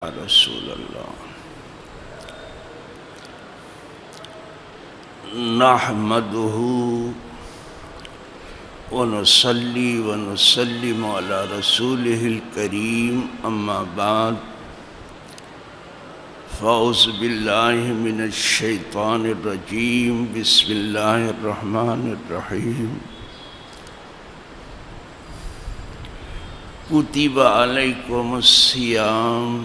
رسول اللہ نحمده ونصلي ونسلم على رسوله الكريم اما بعد فاعوذ بالله من الشيطان الرجيم بسم الله الرحمن الرحيم كتب عليكم الصيام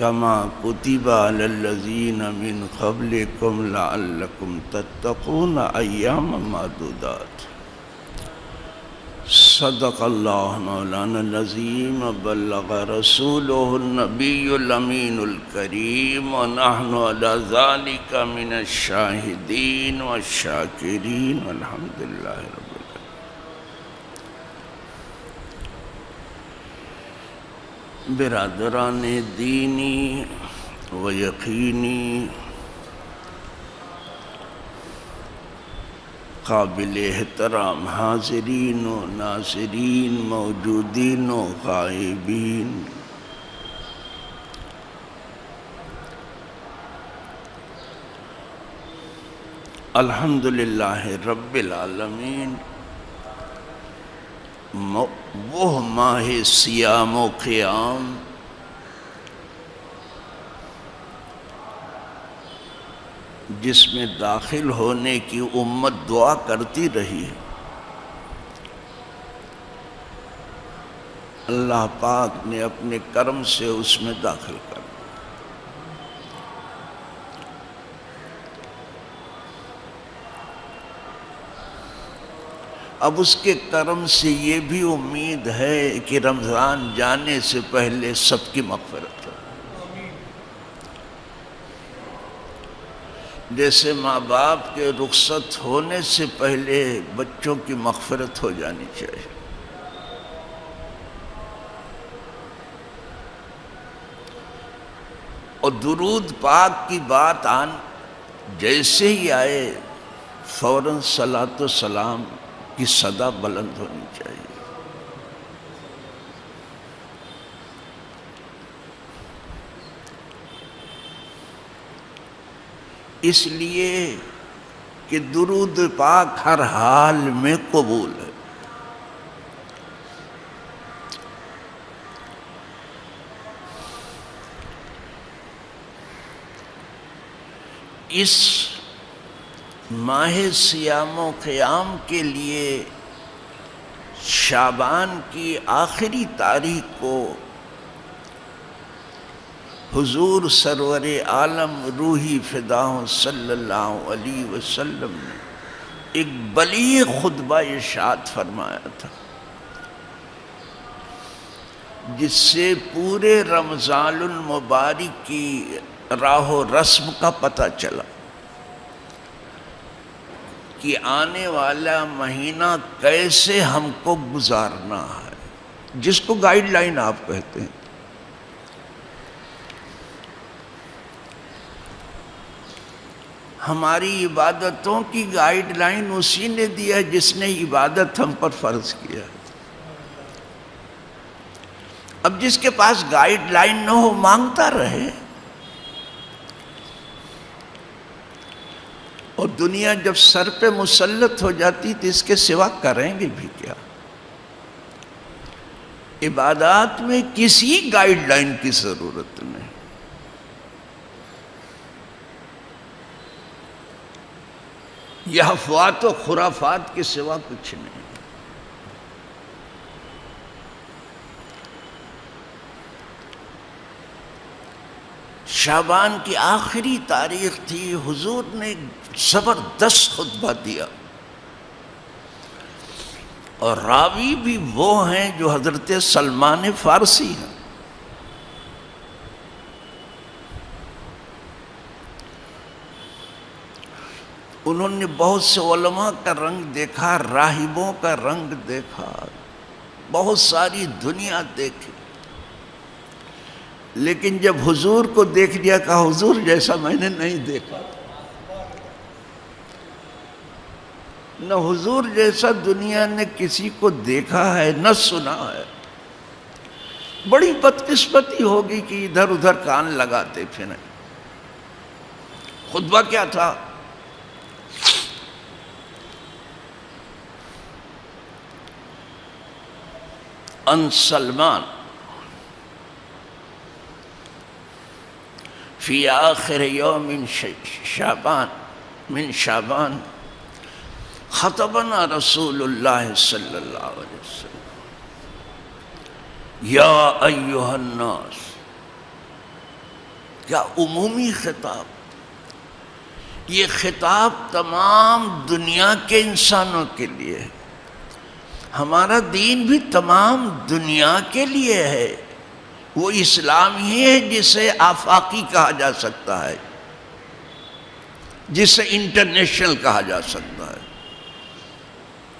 كما كتب على الذين من قبلكم لعلكم تتقون أياما معدودات صدق الله مولانا العظيم بلغ رسوله النبي الأمين الكريم ونحن على ذلك من الشاهدين والشاكرين والحمد لله رب العالمين. برادران دینی و یقینی قابل احترام حاضرین و ناظرین موجودین و غائبین، الحمدللہ رب العالمین. وہ ماہ صیام و قیام جس میں داخل ہونے کی امت دعا کرتی رہی، اللہ پاک نے اپنے کرم سے اس میں داخل کر دیا. اب اس کے کرم سے یہ بھی امید ہے کہ رمضان جانے سے پہلے سب کی مغفرت ہو. جیسے ماں باپ کے رخصت ہونے سے پہلے بچوں کی مغفرت ہو جانی چاہیے. اور درود پاک کی بات جیسے ہی آئے فوراً صلاۃ و سلام کی صدا بلند ہونی چاہیے. اس لیے کہ درود پاک ہر حال میں قبول ہے. اس ماہ صیام و قیام کے لیے شعبان کی آخری تاریخ کو حضور سرور عالم روحی فداؤں صلی اللہ علیہ وسلم نے ایک بلیغ خطبہ ارشاد فرمایا تھا، جس سے پورے رمضان المبارک کی راہ و رسم کا پتہ چلا کہ آنے والا مہینہ کیسے ہم کو گزارنا ہے، جس کو گائیڈ لائن آپ کہتے ہیں. ہماری عبادتوں کی گائیڈ لائن اسی نے دیا جس نے عبادت ہم پر فرض کیا. اب جس کے پاس گائیڈ لائن نہ ہو مانگتا رہے، اور دنیا جب سر پہ مسلط ہو جاتی تو اس کے سوا کریں گے بھی کیا. عبادات میں کسی گائیڈ لائن کی ضرورت نہیں. یہ افواہات و خرافات کے سوا کچھ نہیں. شعبان کی آخری تاریخ تھی، حضور نے زبردست خطبہ دیا، اور راوی بھی وہ ہیں جو حضرت سلمان فارسی ہیں. انہوں نے بہت سے علماء کا رنگ دیکھا، راہبوں کا رنگ دیکھا، بہت ساری دنیا دیکھی، لیکن جب حضور کو دیکھ لیا کہا حضور جیسا میں نے نہیں دیکھا. نہ حضور جیسا دنیا نے کسی کو دیکھا ہے نہ سنا ہے. بڑی بدقسمتی ہوگی کہ ادھر ادھر کان لگاتے پھریں۔ خطبہ کیا تھا؟ ان سلمان فی آخر یوم من شعبان خطبنا رسول اللہ صلی اللہ علیہ وسلم یا ایہا الناس۔ کیا عمومی خطاب، یہ خطاب تمام دنیا کے انسانوں کے لیے ہے۔ ہمارا دین بھی تمام دنیا کے لیے ہے، وہ اسلام ہی ہے جسے آفاقی کہا جا سکتا ہے، جسے انٹرنیشنل کہا جا سکتا ہے۔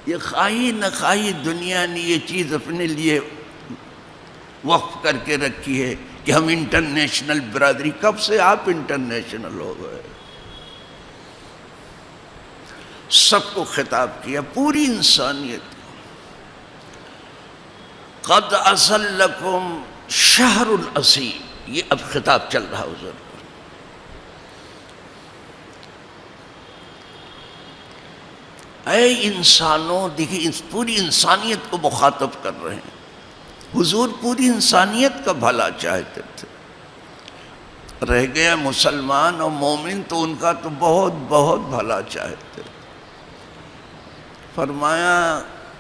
یہ خواہی نہ خواہی دنیا نے یہ چیز اپنے لیے وقف کر کے رکھی ہے کہ ہم انٹرنیشنل برادری۔ کب سے آپ انٹرنیشنل ہو گئے؟ سب کو خطاب کیا، پوری انسانیت۔ قد اصل لکم شہر العظیم، یہ اب خطاب چل رہا حضور کو۔ اے انسانوں، دیکھیں پوری انسانیت کو مخاطب کر رہے ہیں۔ حضور پوری انسانیت کا بھلا چاہتے تھے۔ رہ گیا مسلمان اور مومن تو ان کا تو بہت بہت بھلا چاہتے تھے۔ فرمایا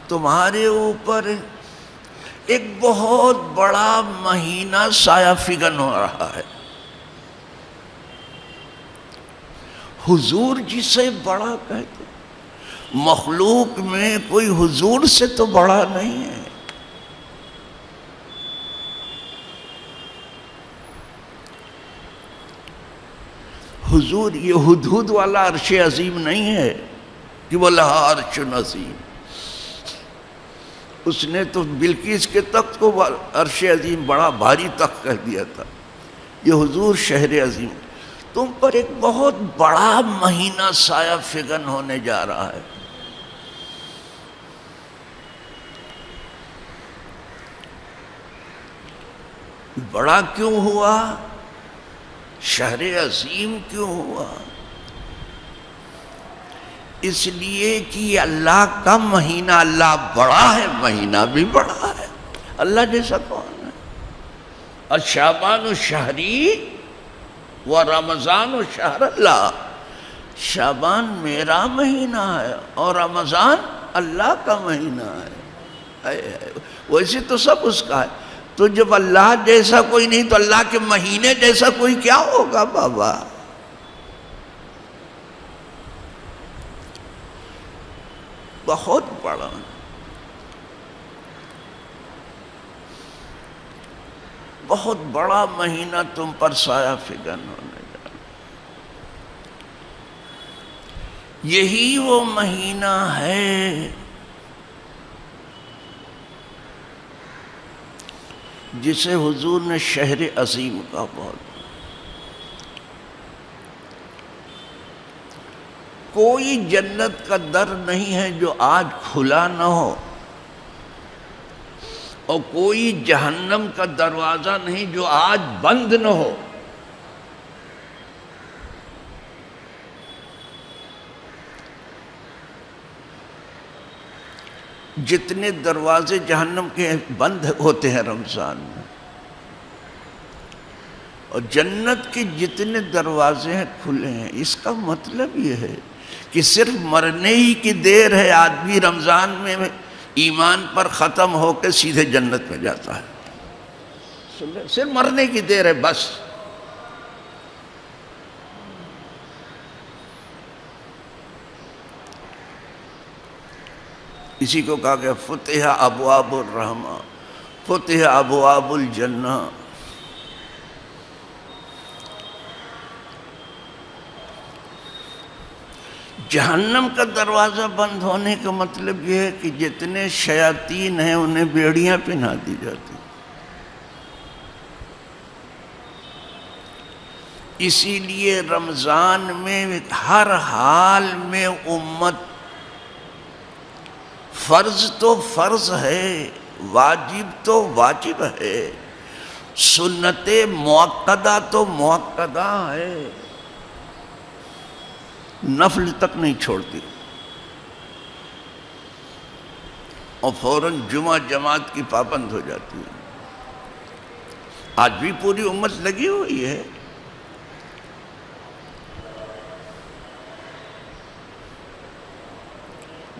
تمہارے اوپر ایک بہت بڑا مہینہ سایہ فگن ہو رہا ہے۔ حضور جسے بڑا کہتے، مخلوق میں کوئی حضور سے تو بڑا نہیں ہے۔ حضور یہ ہدہد والا عرش عظیم نہیں ہے کہ وہ لہا عرش عظیم۔ اس نے تو بلقیس کے تخت کو عرش عظیم بڑا بھاری تخت کہہ دیا تھا۔ یہ حضور شہر عظیم، تم پر ایک بہت بڑا مہینہ سایہ فگن ہونے جا رہا ہے۔ بڑا کیوں ہوا؟ شہر عظیم کیوں ہوا؟ اس لیے کہ اللہ کا مہینہ، اللہ بڑا ہے، مہینہ بھی بڑا ہے۔ اللہ جیسا کون ہے؟ الشعبان شہری و رمضان شہر اللہ۔ شعبان میرا مہینہ ہے اور رمضان اللہ کا مہینہ ہے۔ ویسے تو سب اس کا ہے، تو جب اللہ جیسا کوئی نہیں تو اللہ کے مہینے جیسا کوئی کیا ہوگا بابا؟ بہت بڑا، بہت بڑا مہینہ تم پر سایہ فگن ہونے جا رہا۔ یہی وہ مہینہ ہے جسے حضور نے شہر عظیم کا بہت۔ کوئی جنت کا در نہیں ہے جو آج کھلا نہ ہو، اور کوئی جہنم کا دروازہ نہیں جو آج بند نہ ہو۔ جتنے دروازے جہنم کے بند ہوتے ہیں رمضان میں، اور جنت کے جتنے دروازے ہیں کھلے ہیں، اس کا مطلب یہ ہے کہ صرف مرنے ہی کی دیر ہے، آدمی رمضان میں ایمان پر ختم ہو کے سیدھے جنت میں جاتا ہے۔ صرف مرنے کی دیر ہے بس۔ اسی کو کہا کہ فتح ابواب الرحمہ، فتح ابواب الجنہ۔ جہنم کا دروازہ بند ہونے کا مطلب یہ ہے کہ جتنے شیاطین ہیں انہیں بیڑیاں پہنا دی جاتی۔ اسی لیے رمضان میں ہر حال میں امت، فرض تو فرض ہے، واجب تو واجب ہے، سنت مؤکدہ تو مؤکدہ ہے، نفل تک نہیں چھوڑتی، اور فوراً جمعہ جماعت کی پابند ہو جاتی ہے۔ آج بھی پوری امت لگی ہوئی ہے،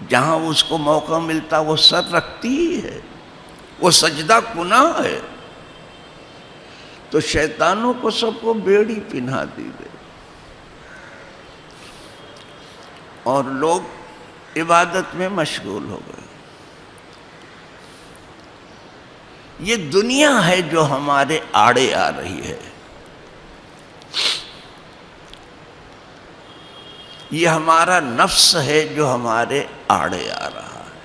جہاں اس کو موقع ملتا وہ سر رکھتی ہی ہے، وہ سجدہ گناہ ہے، تو شیطانوں کو سب کو بیڑی پہنا دی گئی، اور لوگ عبادت میں مشغول ہو گئے۔ یہ دنیا ہے جو ہمارے آڑے آ رہی ہے، یہ ہمارا نفس ہے جو ہمارے آڑے آ رہا ہے۔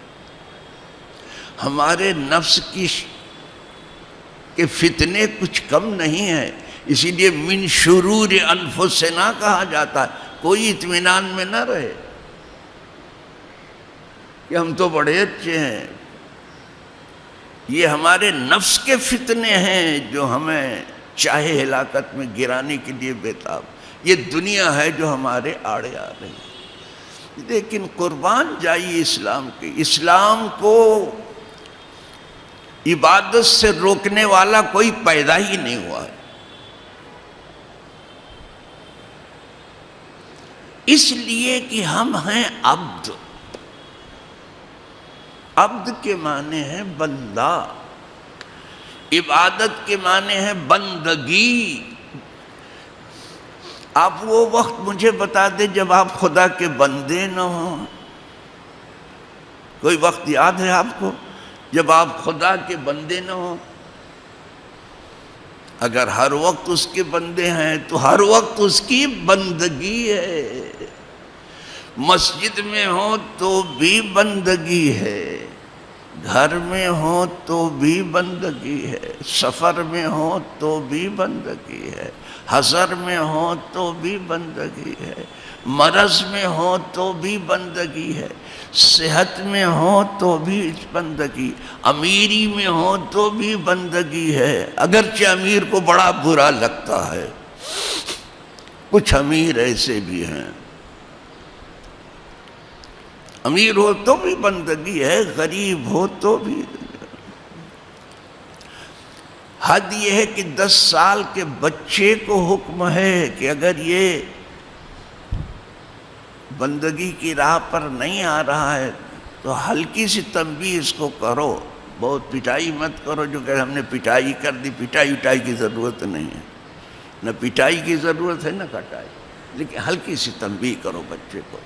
ہمارے نفس کے فتنے کچھ کم نہیں ہیں، اسی لیے من شرور انفسنا کہا جاتا ہے۔ کوئی اطمینان میں نہ رہے کہ ہم تو بڑے اچھے ہیں، یہ ہمارے نفس کے فتنے ہیں جو ہمیں چاہے ہلاکت میں گرانے کے لیے بےتاب۔ یہ دنیا ہے جو ہمارے آڑے آ رہی ہے، لیکن قربان جائیے اسلام کے، اسلام کو عبادت سے روکنے والا کوئی پیدا ہی نہیں ہوا ہے۔ اس لیے کہ ہم ہیں عبد، عبد کے معنی ہے بندہ، عبادت کے معنی ہے بندگی۔ آپ وہ وقت مجھے بتا دیں جب آپ خدا کے بندے نہ ہوں، کوئی وقت یاد ہے آپ کو جب آپ خدا کے بندے نہ ہوں؟ اگر ہر وقت اس کے بندے ہیں تو ہر وقت اس کی بندگی ہے، مسجد میں ہو تو بھی بندگی ہے، گھر میں ہو تو بھی بندگی ہے، سفر میں ہو تو بھی بندگی ہے، حضر میں ہو تو بھی بندگی ہے، مرض میں ہو تو بھی بندگی ہے، صحت میں ہو تو بھی بندگی، امیری میں ہو تو بھی بندگی ہے، اگرچہ امیر کو بڑا برا لگتا ہے، کچھ امیر ایسے بھی ہیں، امیر ہو تو بھی بندگی ہے، غریب ہو تو بھی۔ حد یہ ہے کہ 10 سال کے بچے کو حکم ہے کہ اگر یہ بندگی کی راہ پر نہیں آ رہا ہے تو ہلکی سی تنبیہ اس کو کرو، بہت پٹائی مت کرو جو کہ ہم نے پٹائی کر دی، پٹائی کی ضرورت نہیں ہے، نہ پٹائی کی ضرورت ہے نہ کٹائی، لیکن ہلکی سی تنبیہ کرو بچے کو،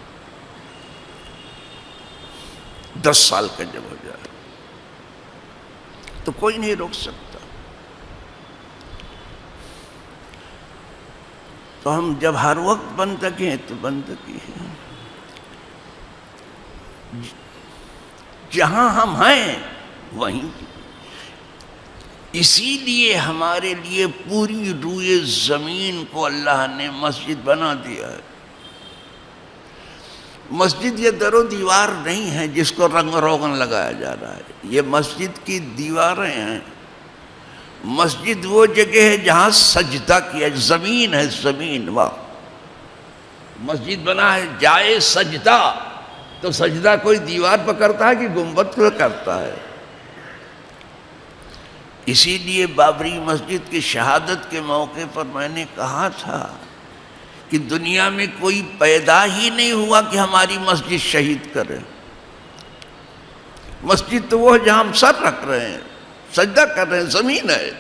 10 سال کا جب ہو جائے تو کوئی نہیں روک سکتا۔ تو ہم جب ہر وقت بندگی ہیں تو بندگی ہے، جہاں ہم ہیں وہیں، اسی لیے ہمارے لیے پوری روئے زمین کو اللہ نے مسجد بنا دیا ہے۔ مسجد یہ در و دیوار نہیں ہے جس کو رنگ و روغن لگایا جا رہا ہے، یہ مسجد کی دیواریں ہیں۔ مسجد وہ جگہ ہے جہاں سجدہ کیا، زمین ہے، زمین، واہ، مسجد بنا ہے جائے سجدہ، تو سجدہ کوئی دیوار پر کرتا ہے کہ گنبد پر کرتا ہے؟ اسی لیے بابری مسجد کی شہادت کے موقع پر میں نے کہا تھا کہ دنیا میں کوئی پیدا ہی نہیں ہوا کہ ہماری مسجد شہید کرے۔ مسجد تو وہ ہے جہاں ہم سر رکھ رہے ہیں، سجدہ کر رہے ہیں، زمین ہے۔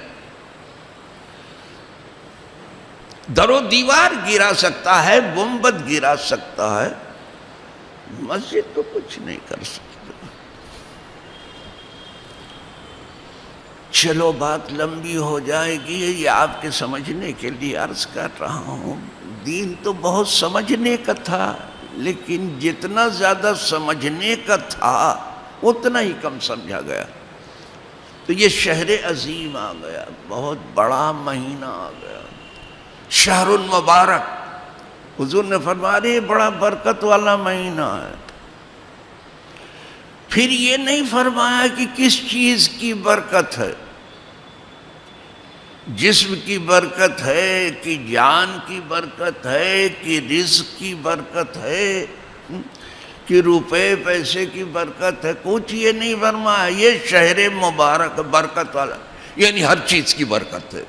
در و دیوار گرا سکتا ہے، گنبد گرا سکتا ہے، مسجد تو کچھ نہیں کر سکتا۔ چلو بات لمبی ہو جائے گی، یہ آپ کے سمجھنے کے لیے عرض کر رہا ہوں۔ دین تو بہت سمجھنے کا تھا، لیکن جتنا زیادہ سمجھنے کا تھا اتنا ہی کم سمجھا گیا۔ تو یہ شہر عظیم آ گیا، بہت بڑا مہینہ آ گیا، شہر المبارک۔ حضور نے فرمایا یہ بڑا برکت والا مہینہ ہے۔ پھر یہ نہیں فرمایا کہ کس چیز کی برکت ہے، جسم کی برکت ہے کہ جان کی برکت ہے کہ رزق کی برکت ہے کہ روپے پیسے کی برکت ہے؟ کچھ یہ نہیں فرمایا. یہ شہر مبارک برکت والا، یعنی ہر چیز کی برکت ہے.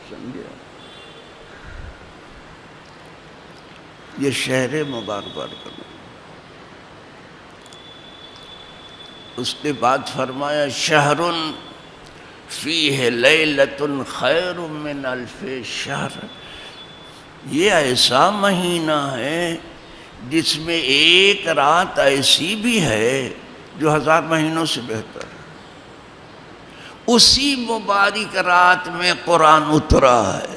سمجھے؟ یہ شہر مبارک برکت. اس کے بعد فرمایا شہر فیہ لیلۃ خیر من الف شہر. یہ ایسا مہینہ ہے جس میں ایک رات ایسی بھی ہے جو 1000 مہینوں سے بہتر ہے. اسی مبارک رات میں قرآن اترا ہے.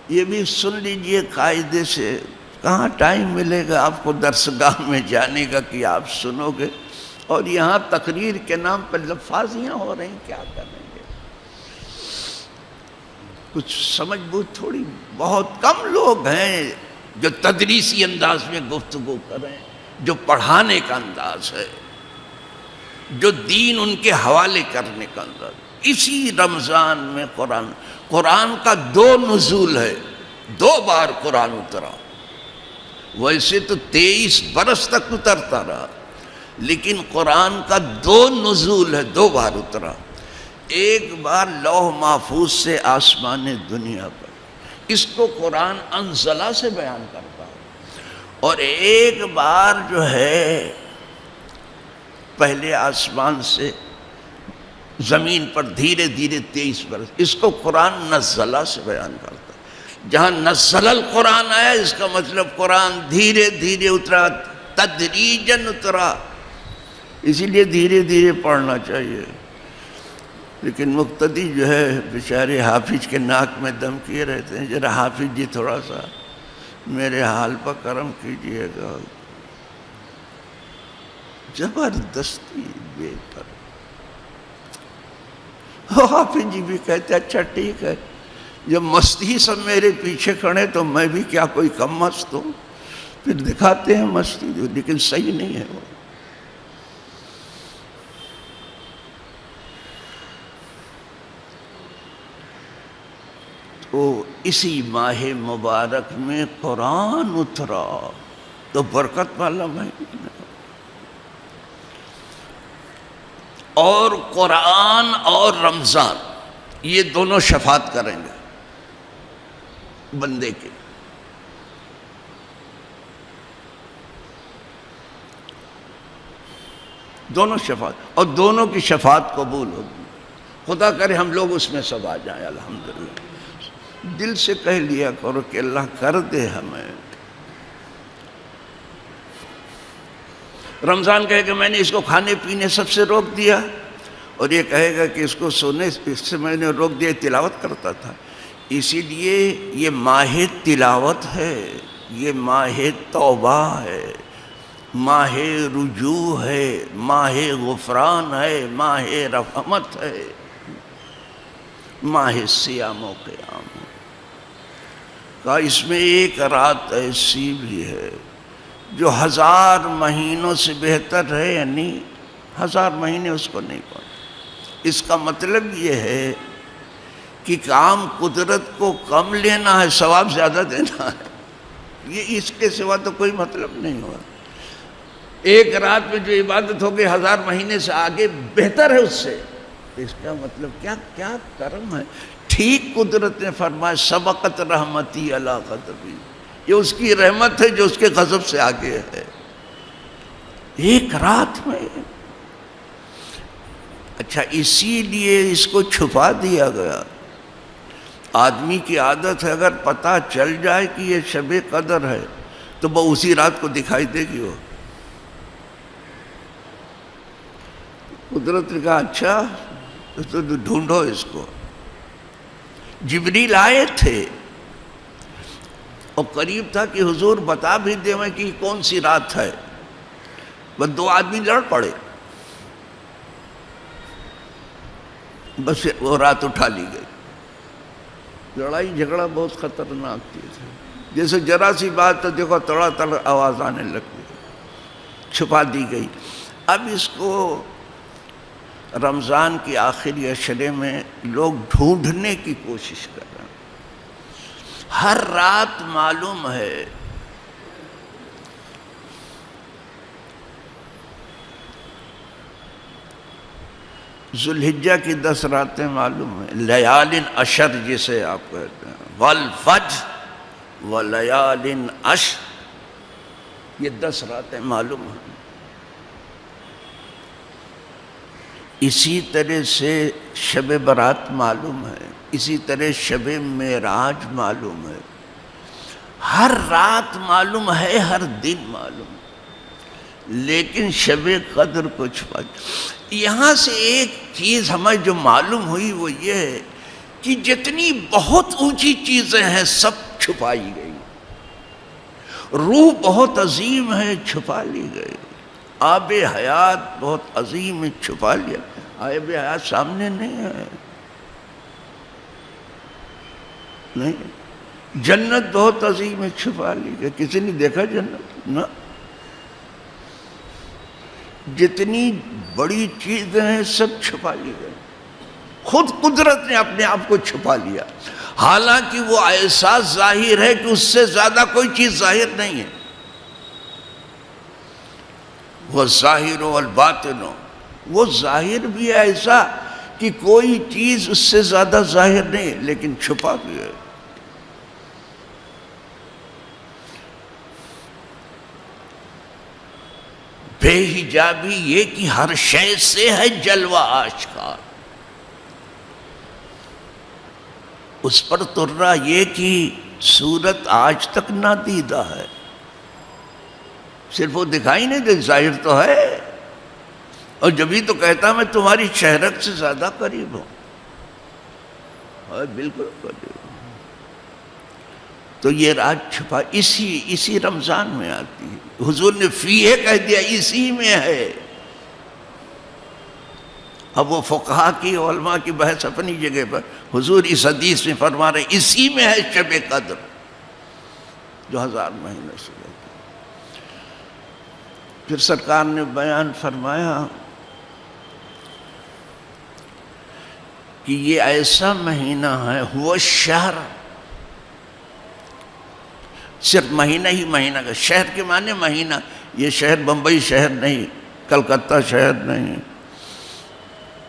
یہ بھی سن لیجئے قاعدے سے. کہاں ٹائم ملے گا آپ کو درسگاہ میں جانے کا کہ آپ سنو گے، اور یہاں تقریر کے نام پر لفاظیاں ہو رہی ہیں. کیا کریں گے؟ کچھ سمجھ بوجھ تھوڑی. بہت کم لوگ ہیں جو تدریسی انداز میں گفتگو کریں، جو پڑھانے کا انداز ہے، جو دین ان کے حوالے کرنے کا انداز. اسی رمضان میں قرآن کا 2 نزول ہے. 2 بار قرآن اترا. ویسے تو 23 برس تک اترتا رہا، لیکن قرآن کا 2 نزول ہے. 2 بار اترا. ایک بار لوح محفوظ سے آسمان دنیا پر، اس کو قرآن انزلہ سے بیان کرتا ہے. اور ایک بار جو ہے پہلے آسمان سے زمین پر دھیرے دھیرے 23 برس، اس کو قرآن نزلہ سے بیان کرتا ہے. جہاں نزل القرآن آیا، اس کا مطلب قرآن دھیرے دھیرے اترا، تدریجاً اترا. اسی لیے دھیرے دھیرے پڑھنا چاہیے. لیکن مقتدی جو ہے بیچارے حافظ کے ناک میں دم کیے رہتے ہیں. ذرا حافظ جی تھوڑا سا میرے حال پر کرم کیجئے گا. زبردستی بے پر. حافظ جی بھی کہتے اچھا ٹھیک ہے، جب مستی سب میرے پیچھے کھڑے تو میں بھی کیا کوئی کم مست ہوں. پھر دکھاتے ہیں مستی، لیکن صحیح نہیں ہے وہ. تو اسی ماہ مبارک میں قرآن اترا تو برکت والا مہینہ. اور قرآن اور رمضان یہ دونوں شفاعت کریں گے بندے کے. دونوں شفاعت، اور دونوں کی شفاعت قبول ہوگی. خدا کرے ہم لوگ اس میں سب آ جائیں. الحمدللہ. دل سے کہہ لیا کرو کہ اللہ کر دے ہمیں. رمضان کہے کہ میں نے اس کو کھانے پینے سب سے روک دیا، اور یہ کہے گا کہ اس کو سونے سے میں نے روک دیا، تلاوت کرتا تھا. اسی لیے یہ ماہ تلاوت ہے، یہ ماہ توبہ ہے، ماہ رجوع ہے، ماہ غفران ہے، ماہ رحمت ہے، ماہ صیام و قیام ہے. کہا اس میں ایک رات ایسی بھی ہے جو 1000 مہینوں سے بہتر ہے، یعنی 1000 مہینے اس کو نہیں پڑھتے. اس کا مطلب یہ ہے کہ کام قدرت کو کم لینا ہے، ثواب زیادہ دینا ہے. یہ اس کے سوا تو کوئی مطلب نہیں ہوا. ایک رات میں جو عبادت ہوگی 1000 مہینے سے آگے بہتر ہے اس سے. اس کا مطلب کیا کرم ہے. ٹھیک قدرت نے فرمایا سبقت رحمتی علی غضبی. یہ اس کی رحمت ہے جو اس کے غضب سے آگے ہے. ایک رات میں. اچھا اسی لیے اس کو چھپا دیا گیا. آدمی کی عادت ہے اگر پتہ چل جائے کہ یہ شب قدر ہے تو وہ اسی رات کو دکھائی دے گی. وہ قدرت نے کہا اچھا تو ڈھونڈو اس کو. جبریل آئے تھے اور قریب تھا کہ حضور بتا بھی دیں کہ کون سی رات ہے. بس 2 آدمی لڑ پڑے، بس وہ رات اٹھا لی گئی. لڑائی جھگڑا بہت خطرناک چیز ہے. جیسے ذرا سی بات تو دیکھو تڑا تڑ آواز آنے لگتی، چھپا دی گئی. اب اس کو رمضان کی آخری عشرے میں لوگ ڈھونڈنے کی کوشش کر رہے ہیں. ہر رات معلوم ہے ذوالحجہ کی 10 راتیں معلوم ہیں، لیال عشر جسے آپ کہتے ہیں، والفجر ولیال عشر، یہ 10 راتیں معلوم ہیں. اسی طرح سے شب برات معلوم ہے، اسی طرح شب معراج معلوم ہے. ہر رات معلوم ہے، ہر دن معلوم ہے، لیکن شب قدر کو چھپا. یہاں سے ایک چیز ہمیں جو معلوم ہوئی وہ یہ ہے کہ جتنی بہت اونچی چیزیں ہیں سب چھپائی گئی. روح بہت عظیم ہے، چھپا لی گئی. آب حیات بہت عظیم ہے، چھپا لیا. آب حیات سامنے نہیں ہے. نہیں. جنت بہت عظیم ہے، چھپا لی گئی. کسی نے دیکھا جنت؟ نہ. جتنی بڑی چیزیں ہیں سب چھپا لی گئی. خود قدرت نے اپنے آپ کو چھپا لیا، حالانکہ وہ ایسا ظاہر ہے کہ اس سے زیادہ کوئی چیز ظاہر نہیں ہے. وہ ظاہر والباطن، وہ ظاہر بھی ہے ایسا کہ کوئی چیز اس سے زیادہ ظاہر نہیں، لیکن چھپا بھی ہے. بے حجابی یہ کہ ہر شے سے ہے جلوہ آشکار. اس پر ترا یہ کہ صورت آج تک نادیدہ ہے. صرف وہ دکھائی نہیں دے، ظاہر تو ہے. اور جبھی تو کہتا میں تمہاری شہرت سے زیادہ قریب ہوں. بالکل قریب. تو یہ راز چھپا اسی رمضان میں آتی ہے. حضور نے فیہ کہہ دیا، اسی میں ہے. اب وہ فقہا کی علماء کی بحث اپنی جگہ پر، حضور اس حدیث میں فرما رہے اسی میں ہے شب قدر جو 1000 مہینے سے لے. پھر سرکار نے بیان فرمایا کہ یہ ایسا مہینہ ہے، ہوا شہر. صرف مہینہ ہی مہینہ کا، شہر کے معنی مہینہ. یہ شہر بمبئی شہر نہیں، کلکتہ شہر نہیں،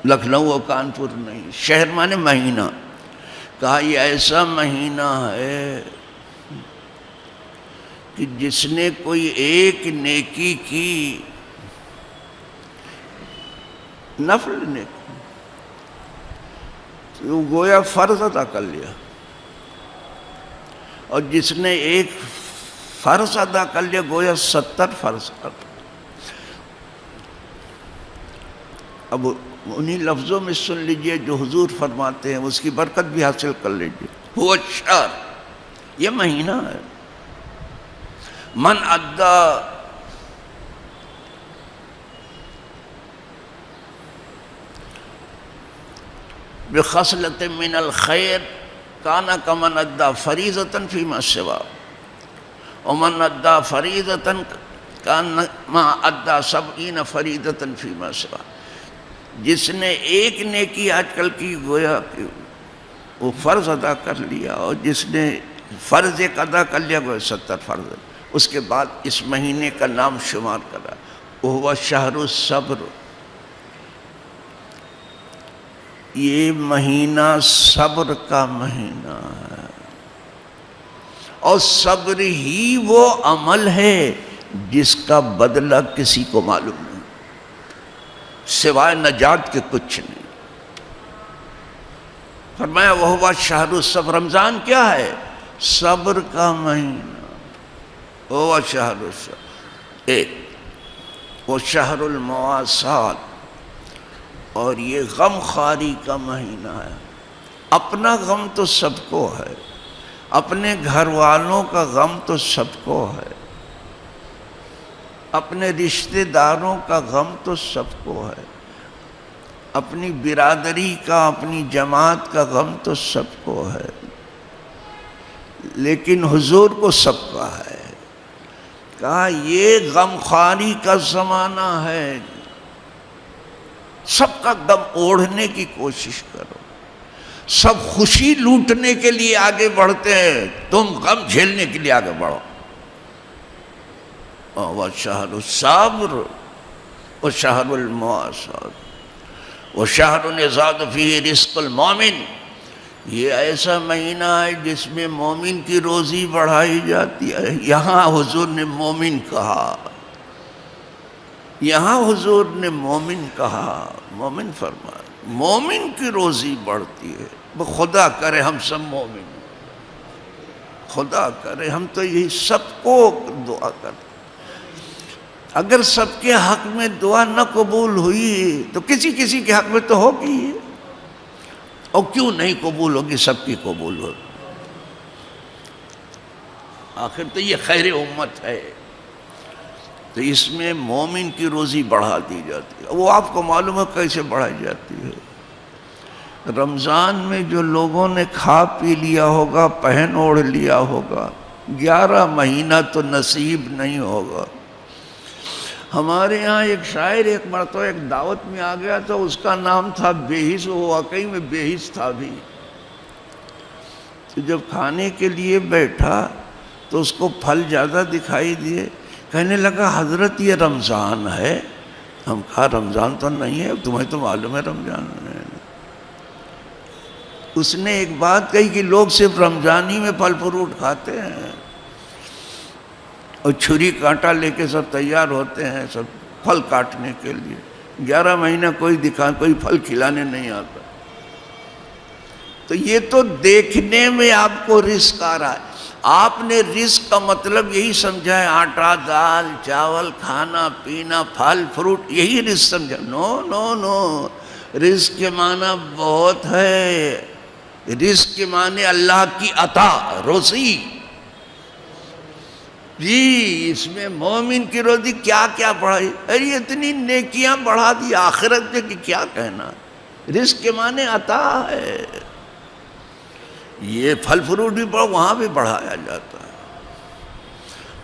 لکھنؤ اور کانپور نہیں. شہر معنی مہینہ. کہا یہ ایسا مہینہ ہے کہ جس نے کوئی ایک نیکی کی، نفل نیکی، تو گویا فرض ادا کر لیا. اور جس نے ایک فرض ادا کر لیا گویا 70 فرض کر. اب انہی لفظوں میں سن لیجئے جو حضور فرماتے ہیں، اس کی برکت بھی حاصل کر لیجئے. ہوا الشہر، یہ مہینہ ہے. من ادا بخصلۃ من الخیر کانا کمن ادا فریضۃ فیما سوا، ومن ادا فریضۃ کانا ادا 70 فریضۃ فیما سوا. جس نے ایک نیکی آج کل کی گویا کہ وہ فرض ادا کر لیا، اور جس نے فرض ایک ادا کر لیا گویا 70 فرض. اس کے بعد اس مہینے کا نام شمار کرا، وہ شہر الصبر. یہ مہینہ صبر کا مہینہ ہے، اور صبر ہی وہ عمل ہے جس کا بدلہ کسی کو معلوم نہیں سوائے نجات کے کچھ نہیں. فرمایا وہ شہر الصبر. رمضان کیا ہے؟ صبر کا مہینہ. وہ شہر الصبر. ایک وہ شہر المواسات، اور یہ غم خواری کا مہینہ ہے. اپنا غم تو سب کو ہے، اپنے گھر والوں کا غم تو سب کو ہے، اپنے رشتہ داروں کا غم تو سب کو ہے، اپنی برادری کا، اپنی جماعت کا غم تو سب کو ہے، لیکن حضور کو سب کا ہے. کہا یہ غم خواری کا زمانہ ہے. سب کا غم اوڑھنے کی کوشش کرو. سب خوشی لوٹنے کے لیے آگے بڑھتے ہیں، تم غم جھیلنے کے لیے آگے بڑھو. وَشَهْرُ الصَّبْرِ وَشَهْرُ الْمُوَاسَاةِ وَشَهْرٌ يَزْدَادُ فِيهِ رِزْقُ الْمُؤْمِنِ. یہ ایسا مہینہ ہے جس میں مومن کی روزی بڑھائی جاتی ہے. یہاں حضور نے مومن کہا، یہاں حضور نے مومن کہا. مومن فرمایا مومن کی روزی بڑھتی ہے. خدا کرے ہم سب مومن، خدا کرے ہم تو یہی سب کو دعا کرتے. اگر سب کے حق میں دعا نہ قبول ہوئی تو کسی کسی کے حق میں تو ہوگی، اور کیوں نہیں قبول ہوگی؟ سب کی قبول ہوگی. آخر تو یہ خیر امت ہے. تو اس میں مومن کی روزی بڑھا دی جاتی ہے. وہ آپ کو معلوم ہے کیسے بڑھائی جاتی ہے؟ رمضان میں جو لوگوں نے کھا پی لیا ہوگا، پہن اوڑھ لیا ہوگا، 11 مہینہ تو نصیب نہیں ہوگا. ہمارے ہاں ایک شاعر ایک مرتبہ ایک دعوت میں آ گیا تھا، اس کا نام تھا بے حس. وہ واقعی میں بے حس تھا بھی. تو جب کھانے کے لیے بیٹھا تو اس کو پھل زیادہ دکھائی دیے. کہنے لگا حضرت یہ رمضان ہے. ہم کہا رمضان تو نہیں ہے، تمہیں تو معلوم ہے رمضان ہے. اس نے ایک بات کہی کہ لوگ صرف رمضان ہی میں پھل فروٹ کھاتے ہیں، اور چھری کانٹا لے کے سب تیار ہوتے ہیں سب پھل کاٹنے کے لیے. 11 مہینہ کوئی پھل کھلانے نہیں آتا. تو یہ تو دیکھنے میں آپ کو رزق آ رہا ہے. آپ نے رزق کا مطلب یہی سمجھا ہے آٹا دال چاول کھانا پینا پھل فروٹ، یہی رزق سمجھا؟ نو نو نو. رزق کے معنی بہت ہے. رزق کے معنی اللہ کی عطا، روزی. جی اس میں مومن کی روزی کیا کیا بڑھائی. ارے اتنی نیکیاں بڑھا دی آخرت میں کہ کیا کہنا. رزق کے معنی عطا ہے. یہ پھل فروٹ بھی وہاں بھی بڑھایا جاتا ہے.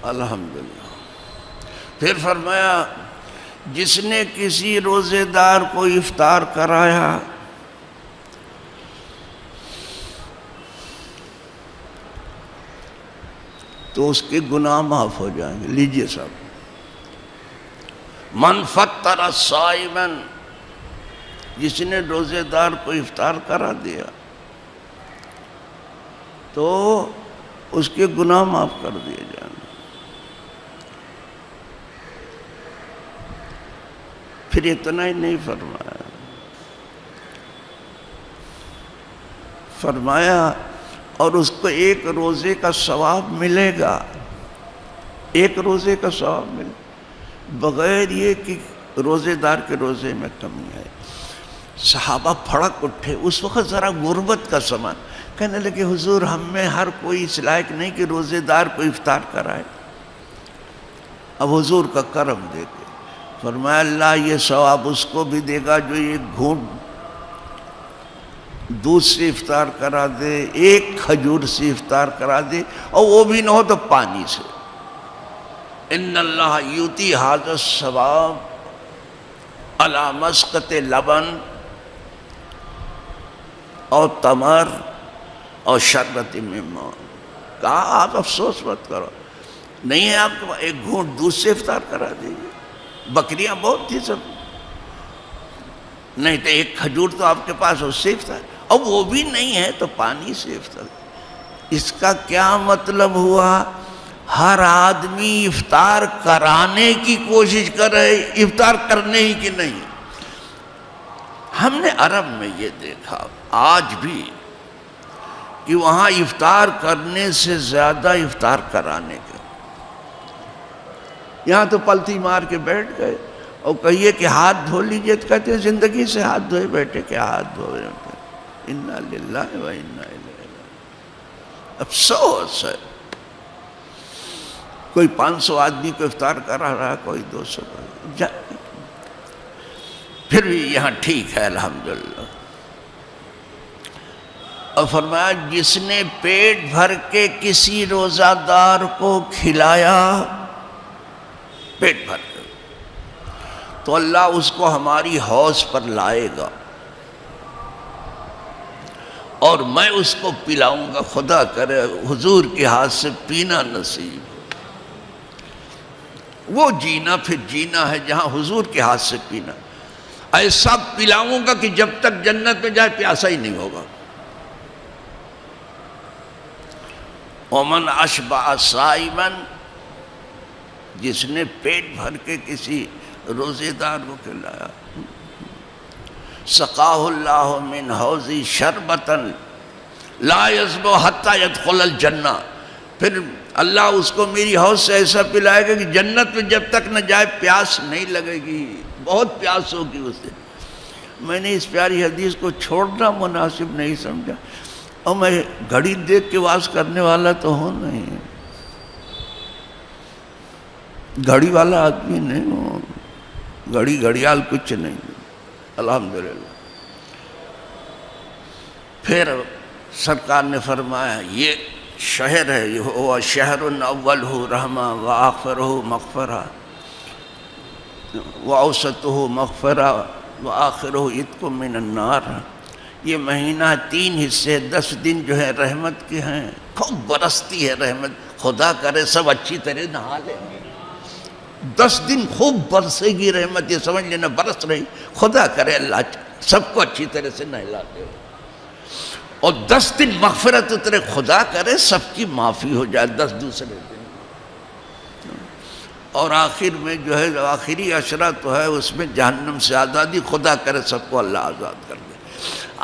الحمدللہ. پھر فرمایا جس نے کسی روزے دار کو افطار کرایا تو اس کے گناہ معاف ہو جائیں گے. لیجئے صاحب. من فطر صائما، جس نے روزے دار کو افطار کرا دیا تو اس کے گناہ معاف کر دیے جائیں گے. پھر اتنا ہی نہیں فرمایا اور اس کو ایک روزے کا ثواب ملے گا. ایک روزے کا ثواب ملے بغیر یہ کہ روزے دار کے روزے میں کمی ہے. صحابہ پھڑک اٹھے. اس وقت ذرا غربت کا زمانہ. کہنے لگے حضور ہم میں ہر کوئی اس لائق نہیں کہ روزے دار کو افطار کرائے. اب حضور کا کرم دیکھے. فرمایا اللہ یہ ثواب اس کو بھی دے گا جو ایک گھونٹ دودھ سے افطار کرا دے، ایک کھجور سے افطار کرا دے، اور وہ بھی نہ ہو تو پانی سے. ان اللہ یؤتی ھذا الثواب علی مسقط لبن اور تمر اور شربت من ماء. کہا آپ افسوس مت کرو، نہیں ہے آپ کے پاس ایک گھونٹ دودھ سے افطار کرا دیجیے. بکریاں بہت تھی سب، نہیں تو ایک کھجور تو آپ کے پاس اس سے افطار، اور وہ بھی نہیں ہے تو پانی سے افطار. اس کا کیا مطلب ہوا؟ ہر آدمی افطار کرانے کی کوشش کر رہے، افطار کرنے ہی کی نہیں. ہم نے عرب میں یہ دیکھا آج بھی کہ وہاں افطار کرنے سے زیادہ افطار کرانے کے. یہاں تو پلتی مار کے بیٹھ گئے اور کہیے کہ ہاتھ دھو لیجئے تو کہتے ہیں زندگی سے ہاتھ دھوئے بیٹھے کہ ہاتھ دھوئے بیٹھے. انا للہ و انا الیہ راجعون. افسوس ہے کوئی 500 آدمی کو افطار کرا رہا، کوئی 200. پھر بھی یہاں ٹھیک ہے الحمدللہ. اور فرمایا جس نے پیٹ بھر کے کسی روزہ دار کو کھلایا، پیٹ بھر کے، تو اللہ اس کو ہماری حوض پر لائے گا اور میں اس کو پلاؤں گا، خدا کرے حضور کے ہاتھ سے پینا نصیب۔ وہ جینا پھر جینا ہے جہاں حضور کے ہاتھ سے پینا، ایسا پلاؤں گا کہ جب تک جنت میں جائے پیاسا ہی نہیں ہوگا۔ ومن اشبع صائما، جس نے پیٹ بھر کے کسی روزے دار کو کھلایا، سقاہ اللہ من حوضی شربتا لا یظمأ حتی یدخل الجنہ، پھر اللہ اس کو میری حوض سے ایسا پلائے گا کہ جنت میں جب تک نہ جائے پیاس نہیں لگے گی، بہت پیاس ہوگی اسے۔ میں نے اس پیاری حدیث کو چھوڑنا مناسب نہیں سمجھا، اور میں گھڑی دیکھ کے واز کرنے والا تو ہوں نہیں، گھڑی والا آدمی نہیں ہوں، گھڑی گھڑیال کچھ نہیں، الحمدللہ۔ پھر سرکار نے فرمایا یہ شہر ہے، یہ ہوا شہر اولہ رحمہ وآخرہ مغفرہ وأوسطہ مغفرہ وآخرہ عتق من النار۔ یہ مہینہ 3 حصے، 10 دن جو ہے رحمت کے ہیں، خوب برستی ہے رحمت، خدا کرے سب اچھی طرح نہا لیں، 10 دن خوب برسے گی رحمت، یہ سمجھ لینا برس رہی، خدا کرے اللہ سب کو اچھی طرح سے نہلاتے ہو، اور 10 دن مغفرت اترے، خدا کرے سب کی معافی ہو جائے 10 دوسرے دن۔ اور آخر میں جو ہے آخری عشرہ تو ہے اس میں جہنم سے آزادی، خدا کرے سب کو اللہ آزاد کر دے۔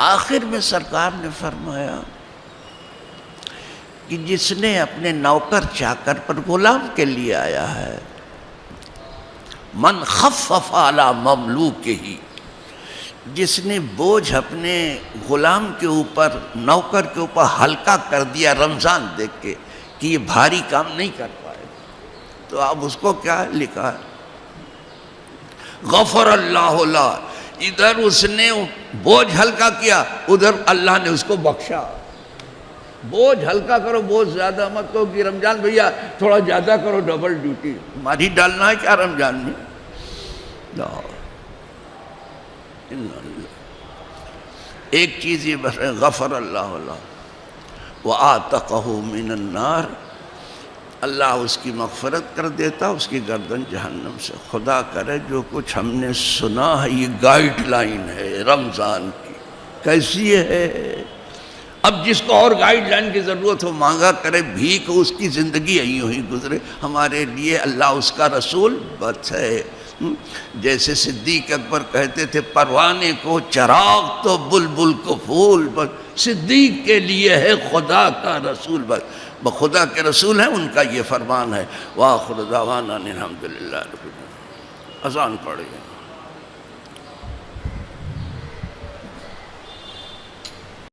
آخر میں سرکار نے فرمایا کہ جس نے اپنے نوکر چاکر پر غلام کے لیے آیا ہے، من خفف علی مملوکہ، جس نے بوجھ اپنے غلام کے اوپر، نوکر کے اوپر ہلکا کر دیا رمضان دیکھ کے کہ یہ بھاری کام نہیں کر پائے، تو اب اس کو کیا لکھا ہے، غفر اللہ لا، ادھر اس نے بوجھ ہلکا کیا، ادھر اللہ نے اس کو بخشا۔ بوجھ ہلکا کرو، بوجھ زیادہ مت کرو کہ رمضان بھیا تھوڑا زیادہ کرو، ڈبل ڈیوٹی ہماری ڈالنا ہے کیا رمضان میں؟ لا، ایک چیز یہ بس ہے، غفر اللہ له وآتقه من النار، اللہ اس کی مغفرت کر دیتا، اس کی گردن جہنم سے۔ خدا کرے جو کچھ ہم نے سنا ہے یہ گائیڈ لائن ہے رمضان کی، کیسی ہے؟ اب جس کو اور گائیڈ لائن کی ضرورت ہو مانگا کرے بھیک، اس کی زندگی یوں ہی گزرے، ہمارے لیے اللہ اس کا رسول بس ہے۔ جیسے صدیق اکبر کہتے تھے پروانے کو چراغ تو بلبل کو پھول، بس صدیق کے لیے ہے خدا کا رسول، بس خدا کے رسول ہیں، ان کا یہ فرمان ہے۔ وآخر دعوانا الحمدللہ رب العالمین۔ اذان پڑھیں۔